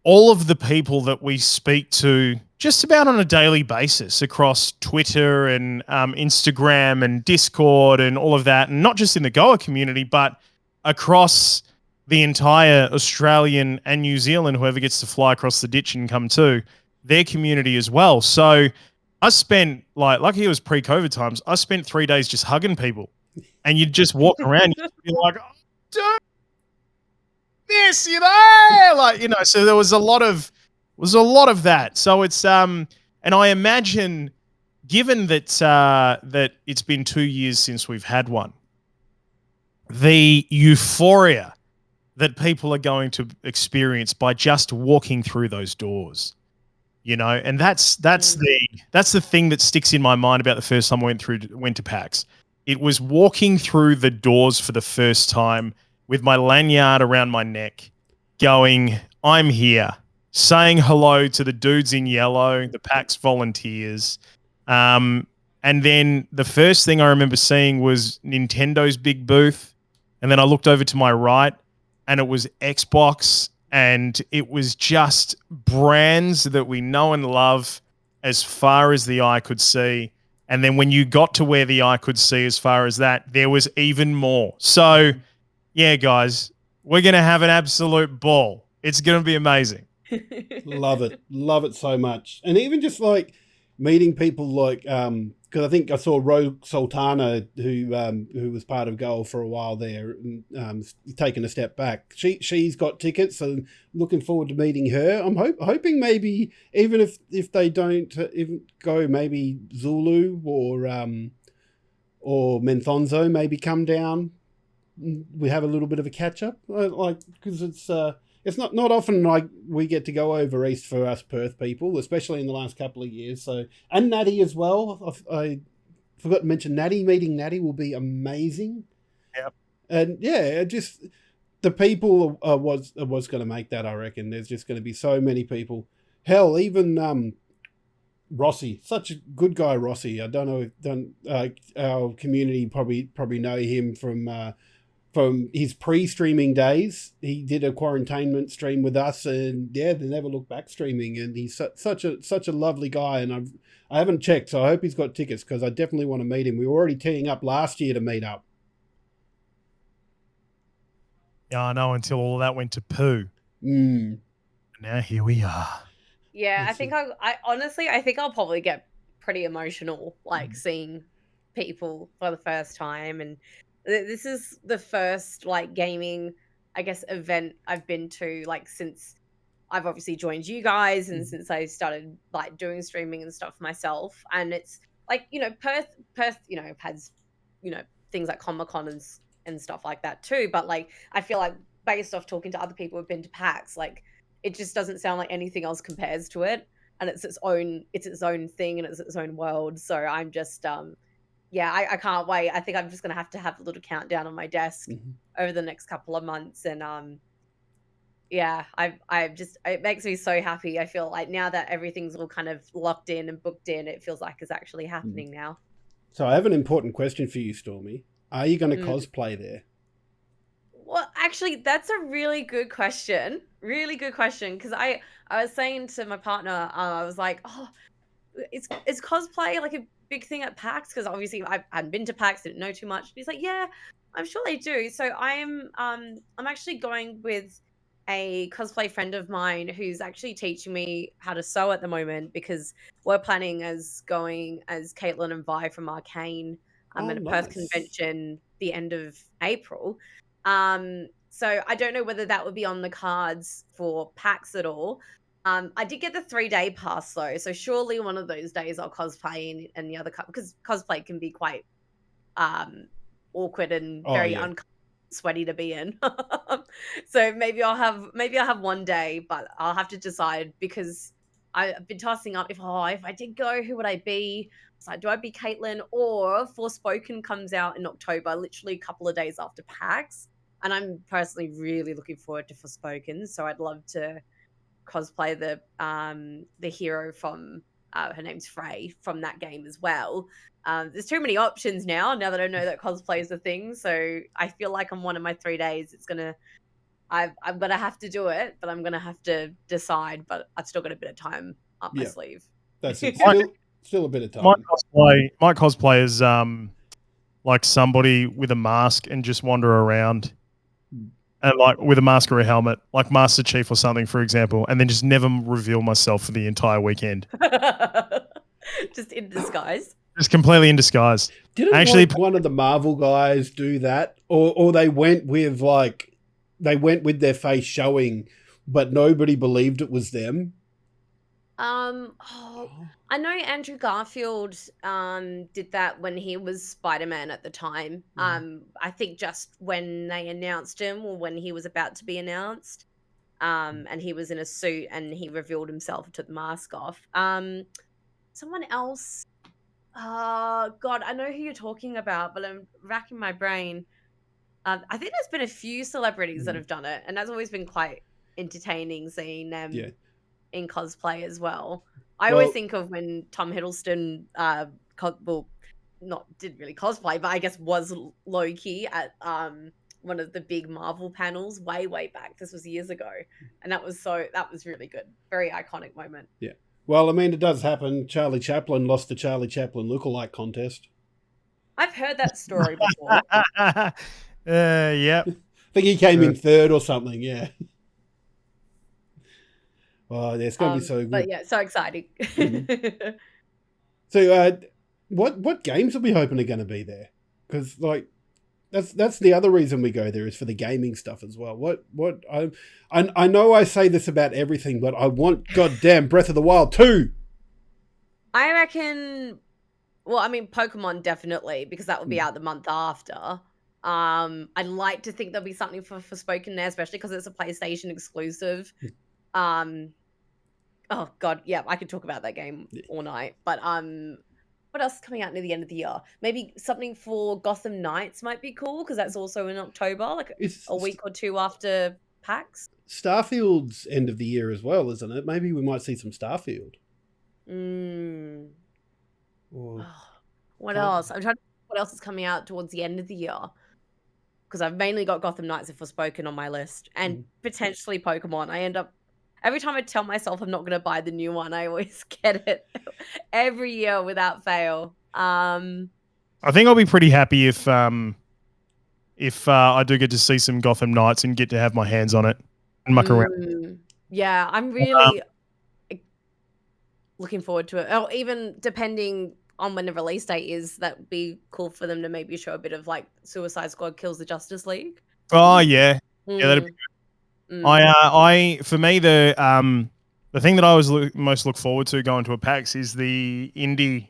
all of the people that we speak to just about on a daily basis across Twitter and Instagram and Discord and all of that, and not just in the Goa community, but across the entire Australian and New Zealand, whoever gets to fly across the ditch and come to their community as well. So I spent, lucky it was pre-COVID times, I spent 3 days just hugging people. And you'd just walk around, you'd be like, oh, dude, this, so there was a lot of that. So it's, and I imagine, given that that it's been 2 years since we've had one, the euphoria that people are going to experience by just walking through those doors, and that's the thing that sticks in my mind about the first time I went to PAX. It was walking through the doors for the first time with my lanyard around my neck, going, I'm here, saying hello to the dudes in yellow, the PAX volunteers. And then the first thing I remember seeing was Nintendo's big booth. And then I looked over to my right and it was Xbox, and it was just brands that we know and love as far as the eye could see. And then when you got to where the eye could see as far as that, there was even more. So, yeah, guys, we're going to have an absolute ball. It's going to be amazing. Love it so much. And even just like meeting people like because I think I saw Rogue Sultana, who was part of Goal for a while there, taking a step back. She's got tickets, so looking forward to meeting her. I'm hoping maybe even if they don't even go, maybe Zulu or Menthonzo maybe come down. We have a little bit of a catch up, because it's not often like we get to go over east for us Perth people, especially in the last couple of years. So, and Natty as well. I forgot to mention Natty. Meeting Natty will be amazing. Yep. And yeah, just the people are what's going to make that. I reckon there's just going to be so many people. Hell, even Rossi, such a good guy, Rossi. I don't know. Our community probably know him from his pre-streaming days. He did a quarantainment stream with us, and yeah, they never look back streaming. And he's such a lovely guy. And I haven't checked, so I hope he's got tickets, because I definitely want to meet him. We were already teeing up last year to meet up. Yeah, I know, until all that went to poo. Now here we are. Yeah, I think I honestly, I think I'll probably get pretty emotional, seeing people for the first time. And this is the first gaming, I guess, event I've been to since I've obviously joined you guys, and since I started doing streaming and stuff myself. And it's Perth has things like Comic-Con and stuff like that too. But I feel like, based off talking to other people who've been to PAX, it just doesn't sound like anything else compares to it, and it's its own thing, and it's its own world. So I'm just yeah, I can't wait. I think I'm just going to have a little countdown on my desk over the next couple of months. And yeah, it makes me so happy. I feel like now that everything's all kind of locked in and booked in, it feels like it's actually happening now. So I have an important question for you, Stormy. Are you going to cosplay there? Well, actually, that's a really good question. Really good question. Because I was saying to my partner, I was like, oh, is cosplay a big thing at PAX? Because obviously I hadn't been to PAX, didn't know too much. He's like, yeah, I'm sure they do. So I'm actually going with a cosplay friend of mine who's actually teaching me how to sew at the moment, because we're planning as going as Caitlin and Vi from Arcane at a Perth convention the end of April. So I don't know whether that would be on the cards for PAX at all. I did get the 3-day pass though, so surely one of those days I'll cosplay, and the other because cosplay can be quite awkward and very sweaty to be in. So maybe I'll have one day, but I'll have to decide, because I've been tossing up if I did go, who would I be? So do I be Caitlin, or Forspoken comes out in October, literally a couple of days after PAX, and I'm personally really looking forward to Forspoken, so I'd love to cosplay the hero from her name's Frey from that game as well. There's too many options now that I know that cosplay is a thing. So I feel like on one of my 3 days, I'm gonna have to do it, but I'm gonna have to decide. But I've still got a bit of time up my Yeah. sleeve. That's it. Still a bit of time. My cosplay is like somebody with a mask and just wander around, and like with a mask or a helmet, like Master Chief or something, for example, and then just never reveal myself for the entire weekend. Just in disguise. Just completely in disguise. Didn't actually one of the Marvel guys do that, or they went with their face showing, but nobody believed it was them. I know Andrew Garfield did that when he was Spider-Man at the time. I think just when they announced him or when he was about to be announced, and he was in a suit and he revealed himself, took the mask off. Someone else, God, I know who you're talking about, but I'm racking my brain. I think there's been a few celebrities that have done it, and that's always been quite entertaining seeing them in cosplay as well. I always think of when Tom Hiddleston, didn't really cosplay, but I guess was low-key at one of the big Marvel panels way back. This was years ago, and that was really good. Very iconic moment. Yeah. Well, I mean, it does happen. Charlie Chaplin lost the Charlie Chaplin lookalike contest. I've heard that story before. Yeah. I think he came in third or something, yeah. Oh, it's going to be so good. But yeah, so exciting. Mm-hmm. So, what games are we hoping are going to be there? Because, like, that's the other reason we go there is for the gaming stuff as well. I know I say this about everything, but I want goddamn Breath of the Wild 2. I reckon. Well, I mean, Pokemon definitely, because that will be out the month after. I'd like to think there'll be something for Forspoken there, especially because it's a PlayStation exclusive. Oh god, yeah, I could talk about that game all night. But what else is coming out near the end of the year? Maybe something for Gotham Knights might be cool because that's also in October, like a week or two after PAX. Starfield's end of the year as well, isn't it? Maybe we might see some Starfield. What else? I'm trying to think what else is coming out towards the end of the year. Because I've mainly got Gotham Knights and Forspoken on my list. And potentially Pokemon. I end up... Every time I tell myself I'm not going to buy the new one, I always get it every year without fail. I think I'll be pretty happy if I do get to see some Gotham Knights and get to have my hands on it and muck around. Yeah, I'm really looking forward to it. Or even depending on when the release date is, that would be cool for them to maybe show a bit of like Suicide Squad kills the Justice League. Oh yeah, yeah, that'd be good. For me, the thing that I was most look forward to going to a PAX is the indie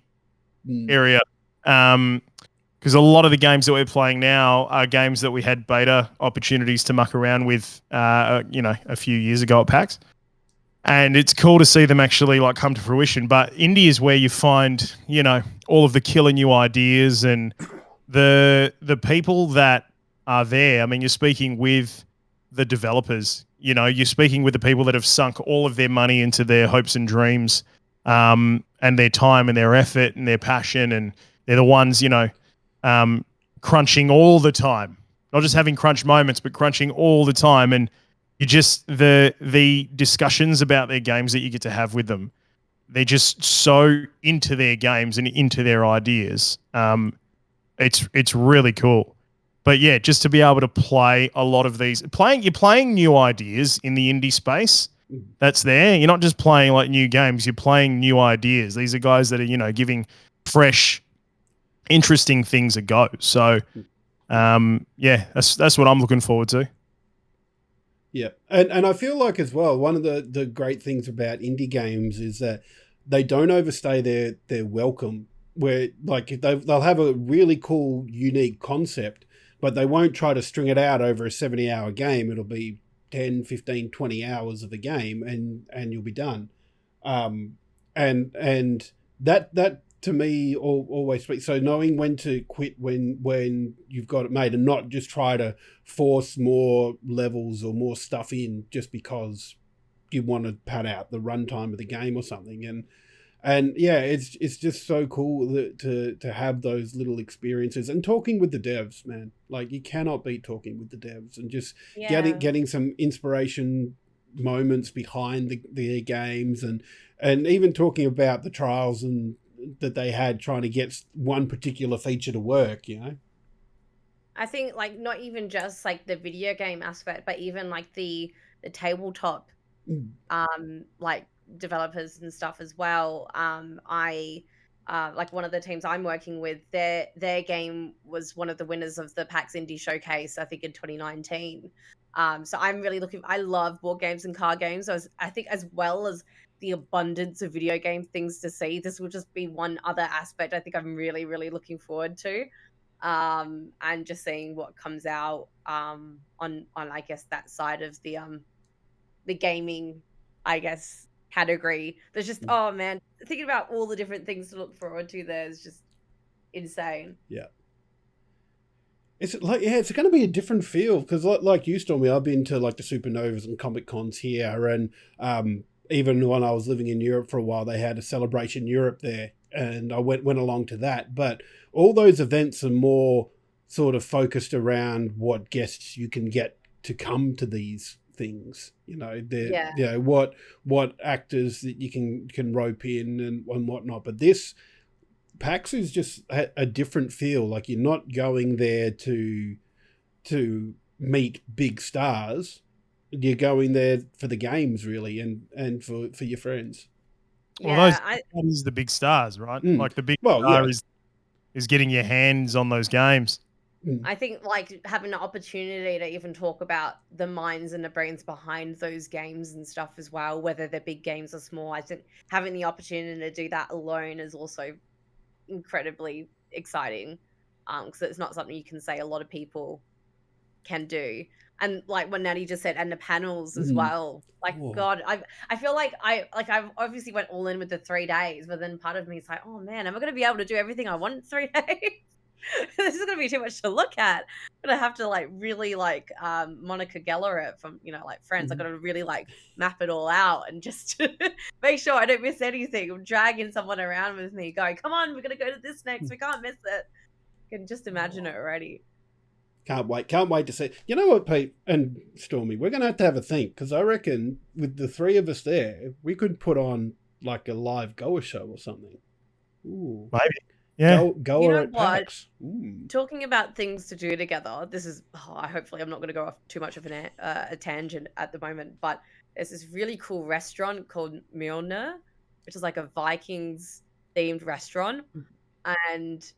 area, because a lot of the games that we're playing now are games that we had beta opportunities to muck around with, a few years ago at PAX, and it's cool to see them actually like come to fruition. But indie is where you find, all of the killer new ideas and the people that are there. I mean, you're speaking with the developers, you're speaking with the people that have sunk all of their money into their hopes and dreams, and their time and their effort and their passion. And they're the ones, crunching all the time, not just having crunch moments, but crunching all the time. And you just, the discussions about their games that you get to have with them, they're just so into their games and into their ideas. It's really cool. But yeah, just to be able to play a lot of these, you're playing new ideas in the indie space that's there. You're not just playing like new games, you're playing new ideas. These are guys that are, giving fresh, interesting things a go. So, that's what I'm looking forward to. Yeah. And I feel like as well, one of the great things about indie games is that they don't overstay their welcome, where like they'll have a really cool, unique concept, but they won't try to string it out over a 70-hour game. It'll be 10, 15, 20 hours of the game and you'll be done. And that to me always speaks. So knowing when to quit when you've got it made and not just try to force more levels or more stuff in just because you want to pad out the runtime of the game or something. And And yeah, it's just so cool to have those little experiences and talking with the devs, man. Like you cannot beat talking with the devs and just Yeah. getting some inspiration moments behind the games and even talking about the trials and that they had trying to get one particular feature to work, you know. I think like not even just like the video game aspect, but even like the tabletop like developers and stuff as well. I like one of the teams I'm working with, their game was one of the winners of the PAX Indie Showcase, I think in 2019. So I'm really I love board games and card games. I think as well as the abundance of video game things to see, this will just be one other aspect I think I'm really, really looking forward to. And just seeing what comes out on I guess that side of the gaming, I guess, category. There's just oh man, thinking about all the different things to look forward to there is just insane. Yeah. It's like it's going to be a different feel because like you, Stormy, I've been to like the Supernovas and Comic Cons here, and even when I was living in Europe for a while, they had a Celebration Europe there, and I went along to that. But all those events are more sort of focused around what guests you can get to come to these things. You know, Yeah. you know what actors that you can rope in and whatnot. But this PAX is just a different feel. Like you're not going there to meet big stars. You're going there for the games, really, and for your friends. Well, Yeah, that is the big stars, right? Mm. Like the big Well, star yeah. is getting your hands on those games. I think like having the opportunity to even talk about the minds and the brains behind those games and stuff as well, whether they're big games or small. I think having the opportunity to do that alone is also incredibly exciting, because it's not something you can say a lot of people can do. And like what Natty just said, and the panels as well. Like Whoa. God, I feel like I've obviously went all in with the 3 days, but then part of me is like, oh man, am I going to be able to do everything I want in 3 days? This is going to be too much to look at. I'm going to have to like really like Monica Geller it from, you know, like Friends. I've got to really like map it all out and just make sure I don't miss anything. I'm dragging someone around with me going, come on, we're going to go to this next. We can't miss it. I can just imagine it already. Can't wait to see. You know what, Pete and Stormy, we're going to have a think, because I reckon with the three of us there, we could put on like a live goer show or something. Ooh. Maybe. Yeah. Goer You know at what? PAX. Ooh. Talking about things to do together, this is hopefully I'm not going to go off too much of a tangent at the moment, but there's this really cool restaurant called Mjolnir, which is like a Vikings themed restaurant, and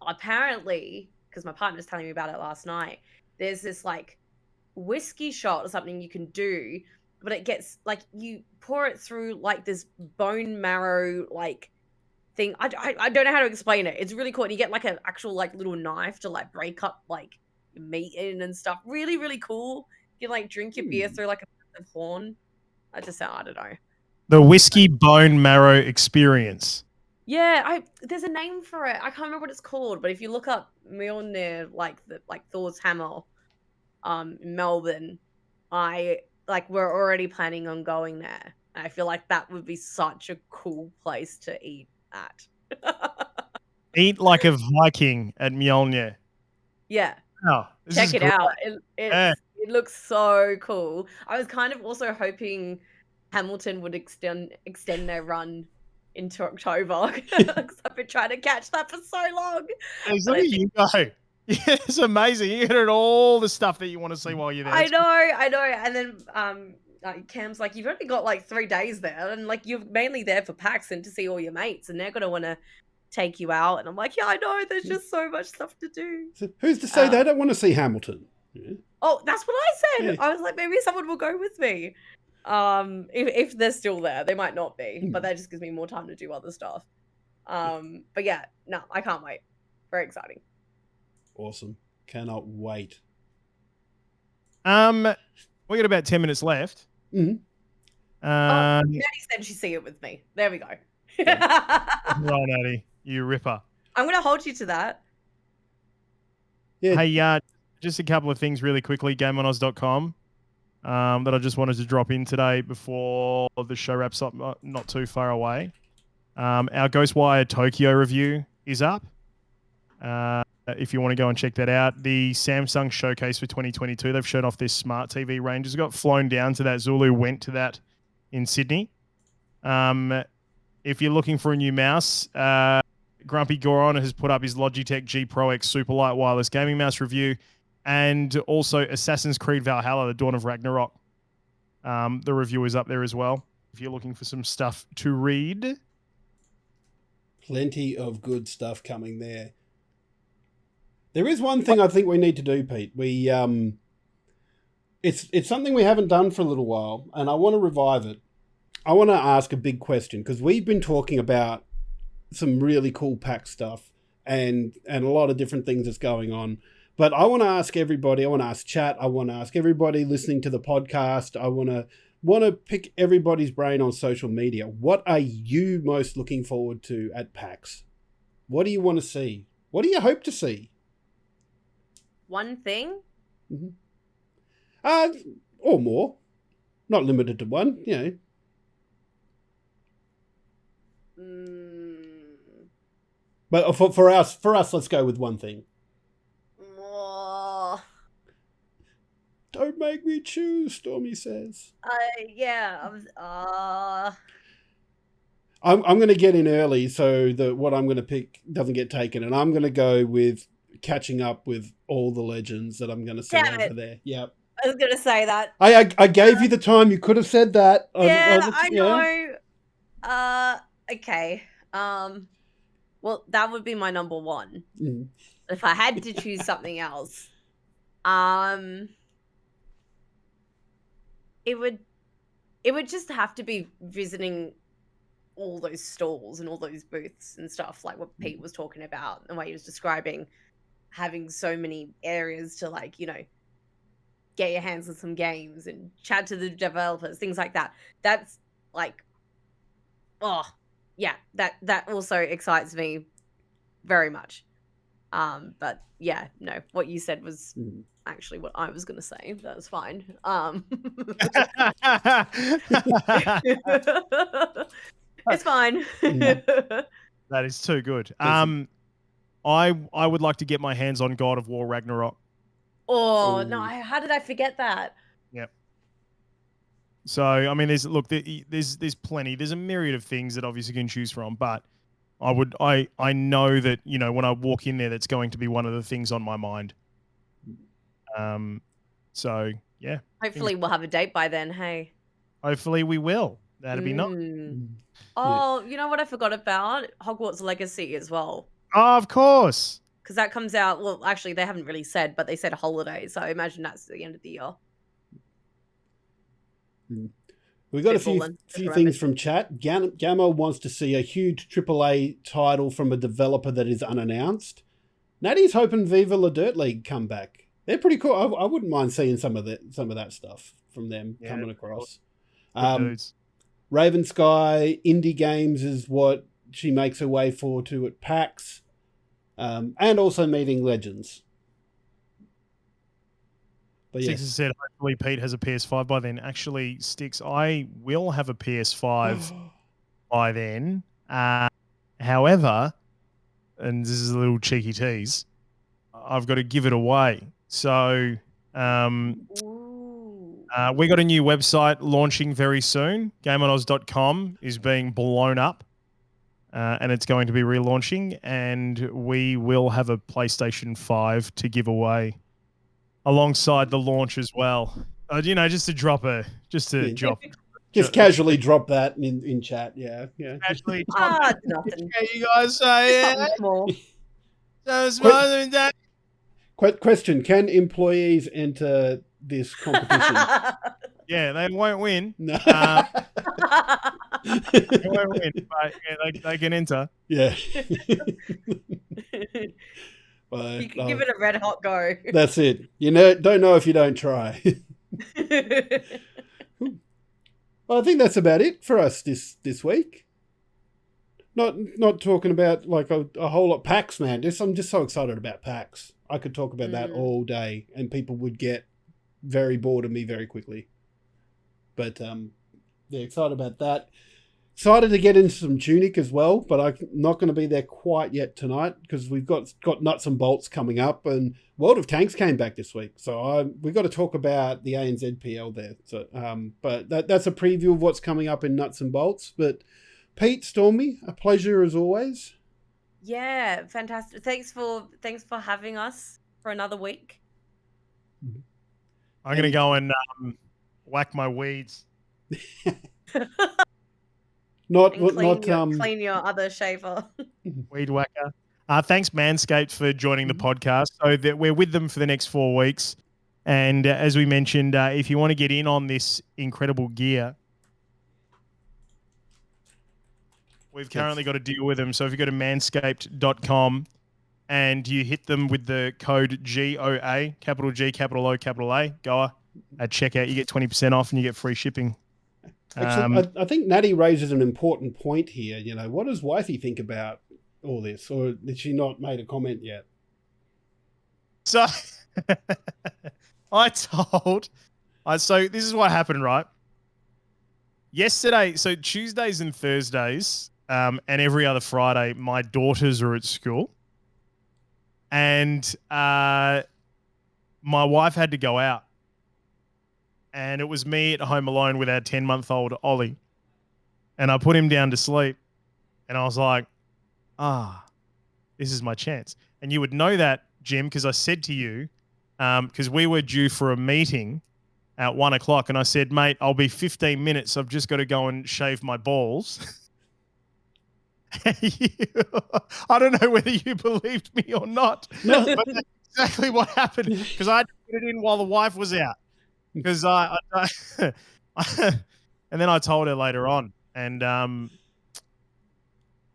apparently, because my partner was telling me about it last night, there's this like whiskey shot or something you can do, but it gets like you pour it through like this bone marrow like thing. I don't know how to explain it. It's really cool. And you get like an actual like little knife to like break up like meat in and stuff. Really, really cool. You can like drink your beer through like a horn. I don't know. The whiskey bone marrow experience. Yeah, there's a name for it. I can't remember what it's called, but if you look up Mjolnir, like Thor's hammer, in Melbourne, we're already planning on going there. And I feel like that would be such a cool place to eat at. Eat like a Viking at Mjolnir. Yeah. Oh, Check it out. Yeah. It looks so cool. I was kind of also hoping Hamilton would extend their run into October, because I've been trying to catch that for so long. Look at you go. Yeah, it's amazing. You hit all the stuff that you want to see while you're there. I know. And then Cam's like, you've only got like 3 days there, and like you're mainly there for PAX and to see all your mates, and they're gonna want to take you out. And I'm like, yeah, I know. There's just so much stuff to do. So who's to say they don't want to see Hamilton? Yeah. Oh, that's what I said. Yeah. I was like, maybe someone will go with me. If they're still there, they might not be, but that just gives me more time to do other stuff. But yeah, no, I can't wait. Very exciting. Awesome. Cannot wait. We got about 10 minutes left. Mm-hmm. Natty said she'd see it with me. There we go. Right, Natty, you ripper. I'm gonna hold you to that. Yeah. Hey, just a couple of things really quickly. GameOnOz.com that I just wanted to drop in today before the show wraps up, not too far away. Our Ghostwire Tokyo review is up. If you want to go and check that out. The Samsung showcase for 2022, they've shown off this smart TV range. It's got flown down to that. Zulu went to that in Sydney. If you're looking for a new mouse, Grumpy Goron has put up his Logitech G Pro X Superlight wireless gaming mouse review, and also Assassin's Creed Valhalla, The Dawn of Ragnarok. The review is up there as well. If you're looking for some stuff to read. Plenty of good stuff coming there. There is one thing I think we need to do, Pete. It's something we haven't done for a little while, and I want to revive it. I want to ask a big question, because we've been talking about some really cool PAX stuff and a lot of different things that's going on. But I want to ask everybody, I want to ask chat, I want to ask everybody listening to the podcast, I want to pick everybody's brain on social media. What are you most looking forward to at PAX? What do you want to see? What do you hope to see? One thing? Mm-hmm. Or more. Not limited to one, you know. But for us, let's go with one thing. Oh. Don't make me choose, Stormie says. Yeah. I'm going to get in early so that what I'm going to pick doesn't get taken, and I'm going to go with catching up with all the legends that I'm going to see over there. Yep. I was going to say that. I gave you the time. You could have said that. Yeah, I know. Okay. Well, that would be my number one. Mm. If I had to choose something else, it would just have to be visiting all those stalls and all those booths and stuff, like what Pete was talking about and what he was describing, having so many areas to, like, you know, get your hands on some games and chat to the developers, things like that. That's like, oh yeah, that also excites me very much. But yeah, no, what you said was actually what I was going to say. That's fine. It's fine. That is too good. I would like to get my hands on God of War Ragnarok. Oh, no, how did I forget that? Yep. So, I mean, there's plenty. There's a myriad of things that obviously you can choose from, but I know that, you know, when I walk in there, that's going to be one of the things on my mind. So, yeah. Hopefully we'll have a date by then, hey? Hopefully we will. That'd be nice. Oh, you know what I forgot about? Hogwarts Legacy as well. Oh, of course. Because that comes out, well, actually, they haven't really said, but they said holidays, so I imagine that's the end of the year. We've got a few things from chat. Gamma wants to see a huge AAA title from a developer that is unannounced. Natty's hoping Viva La Dirt League come back. They're pretty cool. I wouldn't mind seeing some of that stuff from them coming across. Raven Sky Indie Games is what she makes her way to at PAX, and also meeting legends. But Sticks has said hopefully Pete has a PS5 by then. Actually, Sticks, I will have a PS5 by then. However, and this is a little cheeky tease, I've got to give it away. So we got a new website launching very soon. GameOnOz.com is being blown up, and it's going to be relaunching, and we will have a PlayStation 5 to give away alongside the launch as well. You know, just drop. Just casually drop that in chat. Yeah. Casually nothing. You guys say that. Question: can employees enter this competition? Yeah, they won't win. No. They won't win, but yeah, they can enter. Yeah. You can give it a red hot go. That's it. You don't know if you don't try. Well, I think that's about it for us this week. Not talking about like a whole lot PAX, man. I'm just so excited about PAX. I could talk about that all day, and people would get very bored of me very quickly. But they're excited about that. Excited to get into some Tunic as well, but I'm not going to be there quite yet tonight because we've got nuts and bolts coming up, and World of Tanks came back this week, so we've got to talk about the ANZPL there. So, but that's a preview of what's coming up in nuts and bolts. But Pete, Stormie, a pleasure as always. Yeah, fantastic. Thanks for having us for another week. I'm gonna go and whack my weeds. Clean your other shaver. Weed whacker. Thanks, Manscaped, for joining the podcast. So that we're with them for the next 4 weeks. And as we mentioned, if you want to get in on this incredible gear, we've currently got a deal with them. So if you go to manscaped.com and you hit them with the code GOA, capital G, capital O, capital A, GOA, at checkout, you get 20% off and you get free shipping. Actually, I think Natty raises an important point here. You know, what does Wifey think about all this, or did she not made a comment yet? So so this is what happened, right? Yesterday, so Tuesdays and Thursdays, and every other Friday, my daughters are at school, and my wife had to go out. And it was me at home alone with our 10-month-old Ollie. And I put him down to sleep. And I was like, this is my chance. And you would know that, Jim, because I said to you, because we were due for a meeting at 1 o'clock. And I said, mate, I'll be 15 minutes. I've just got to go and shave my balls. I don't know whether you believed me or not. But that's exactly what happened. Because I had to put it in while the wife was out. Because I and then I told her later on, and I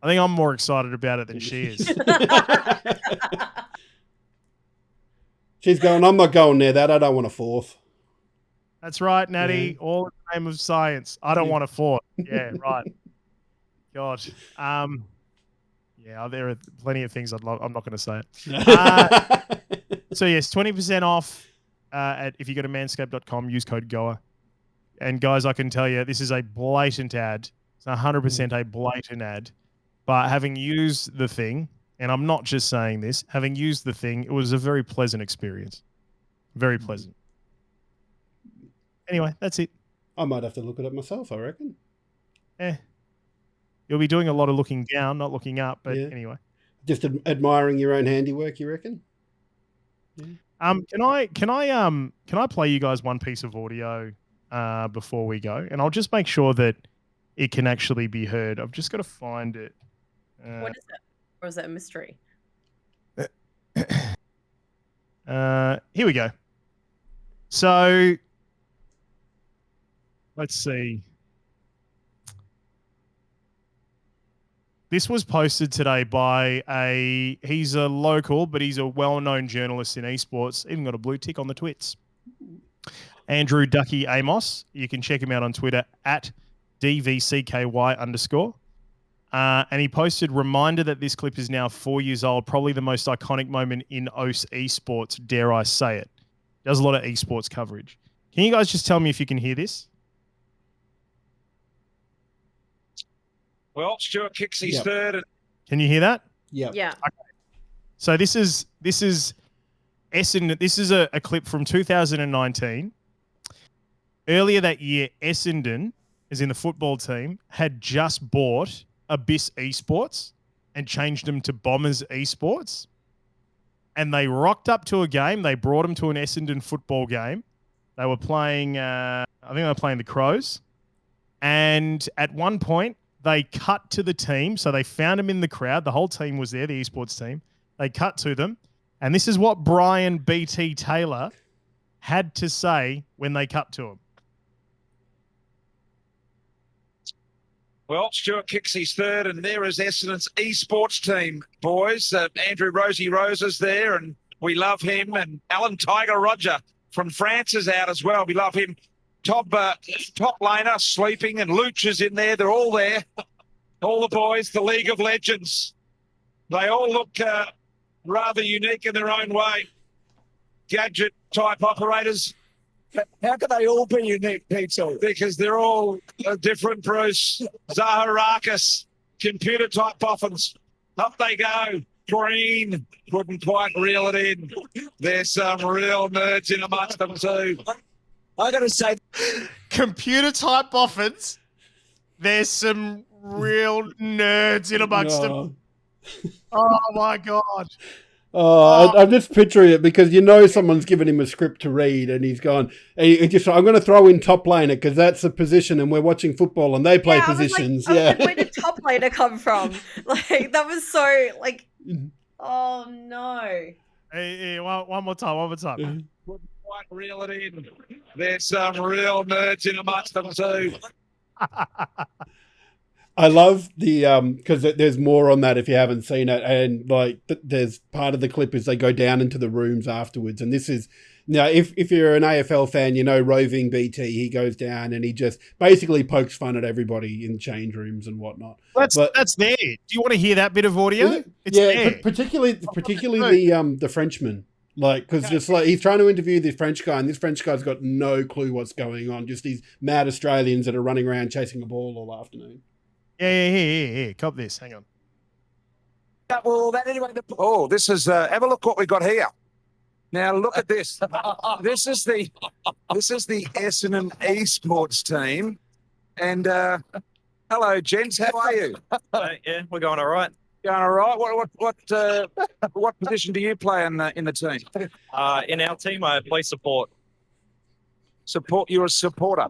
think I'm more excited about it than she is. She's going, I'm not going near that. I don't want a fourth. That's right, Natty. Yeah. All in the name of science. I don't want a fourth. Yeah, right. God. Yeah, there are plenty of things I'm not going to say it. So yes, 20% off. If you go to manscape.com, use code GOA. And guys, I can tell you, this is a blatant ad. It's 100% a blatant ad. But having used the thing, and I'm not just saying this, having used the thing, it was a very pleasant experience. Very pleasant. Anyway, that's it. I might have to look at it myself, I reckon. You'll be doing a lot of looking down, not looking up, but anyway. Just admiring your own handiwork, you reckon? Yeah. Can I play you guys one piece of audio before we go? And I'll just make sure that it can actually be heard. I've just got to find it. What is it? Or is it a mystery? Here we go. So let's see. This was posted today by he's a local, but he's a well-known journalist in esports. Even got a blue tick on the twits. Andrew Ducky Amos. You can check him out on Twitter at DVCKY_. And he posted, reminder that this clip is now 4 years old, probably the most iconic moment in AUS esports, dare I say it. Does a lot of esports coverage. Can you guys just tell me if you can hear this? Well, Stuart kicks his third. Can you hear that? Yeah. Okay. So this is Essendon. This is a clip from 2019. Earlier that year, Essendon, as in the football team, had just bought Abyss Esports and changed them to Bombers Esports. And they rocked up to a game. They brought them to an Essendon football game. They were playing, I think they were playing the Crows. And at one point, they cut to the team. So they found them in the crowd. The whole team was there, the esports team. They cut to them. And this is what Brian B.T. Taylor had to say when they cut to him. Well, Stuart kicks his third, and there is Essendon's esports team, boys. Andrew Rosie Rose is there, and we love him. And Alan Tiger Roger from France is out as well. We love him. Top laner sleeping, and Luch is in there. They're all there. All the boys, the League of Legends. They all look rather unique in their own way. Gadget-type operators. How can they all be unique, Peter? Because they're all different, Bruce. Zaharakis, computer type boffins. Up they go. Green. Couldn't quite reel it in. There's some real nerds in amongst them too. I got to say, Computer type boffins. There's some real nerds in amongst them. Oh my God. I'm just picturing it because someone's given him a script to read and he's gone, I'm going to throw in top laner because that's a position and we're watching football and they play positions. I was like, where did top laner come from? Like, that was so, like, oh no. Hey, one more time. couldn't quite reel it in. There's some real nerds in amongst them too. I love the because there's more on that if you haven't seen it, and like there's part of the clip is they go down into the rooms afterwards, and this is now if you're an AFL fan, Roving BT, he goes down and he just basically pokes fun at everybody in change rooms and whatnot. That's there. Do you want to hear that bit of audio? It's yeah, there. particularly the Frenchman. Like, because just like he's trying to interview this French guy, and this French guy's got no clue what's going on. Just these mad Australians that are running around chasing a ball all afternoon. Yeah, here. Cop this. Hang on. Well, this is have a look what we got here. Now look at this. This is the Essendon esports team, and hello, gents. How are you? Yeah, we're going all right. Going all right. What position do you play in the team? In our team, I play support. Support. You're a supporter.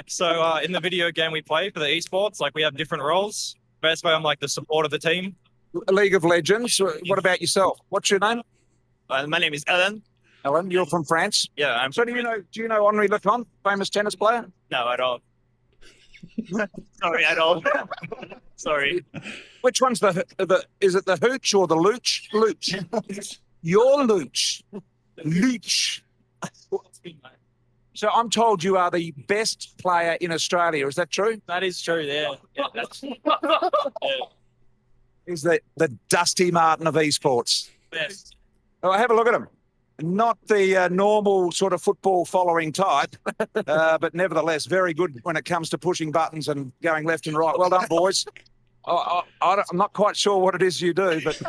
So in the video game we play for the esports, like we have different roles. Basically, I'm like the support of the team. League of Legends. What about yourself? What's your name? My name is Ellen. Ellen, you're from France. Yeah, I'm. So do you know Henri Lecomte, famous tennis player? No, I don't. Sorry, I don't. Sorry. Which one's is it the hooch or the looch? Looch. Your looch. Looch. So I'm told you are the best player in Australia. Is that true? That is true. Yeah, that's. Yeah. He's the Dusty Martin of esports. Best. Oh, have a look at him. Not the normal sort of football following type, but nevertheless very good when it comes to pushing buttons and going left and right. Well done, boys. I'm not quite sure what it is you do, but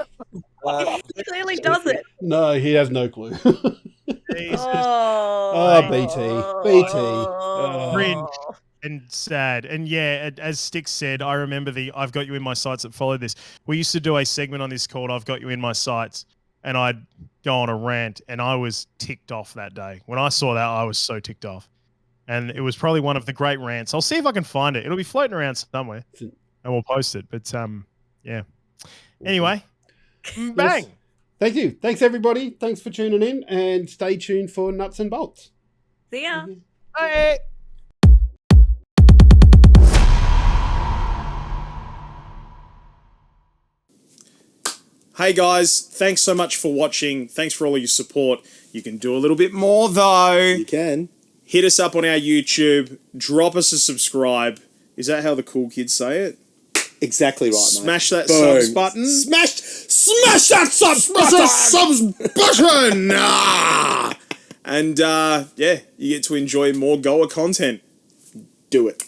He clearly does it. No, he has no clue. BT. Cringe and sad. And yeah, as Sticks said, I remember I've got you in my sights that followed this. We used to do a segment on this called I've Got You in My Sights, and I'd go on a rant, and I was ticked off that day. When I saw that, I was so ticked off. And it was probably one of the great rants. I'll see if I can find it. It'll be floating around somewhere, and we'll post it. But yeah. Anyway, bang. Yes. Thank you. Thanks, everybody. Thanks for tuning in, and stay tuned for Nuts and Bolts. See ya. Hey. Hey guys, thanks so much for watching. Thanks for all of your support. You can do a little bit more though. You can. Hit us up on our YouTube. Drop us a subscribe. Is that how the cool kids say it? Exactly right, Smash mate. that subs button. Smash that subs button! And yeah, you get to enjoy more Goa content. Do it.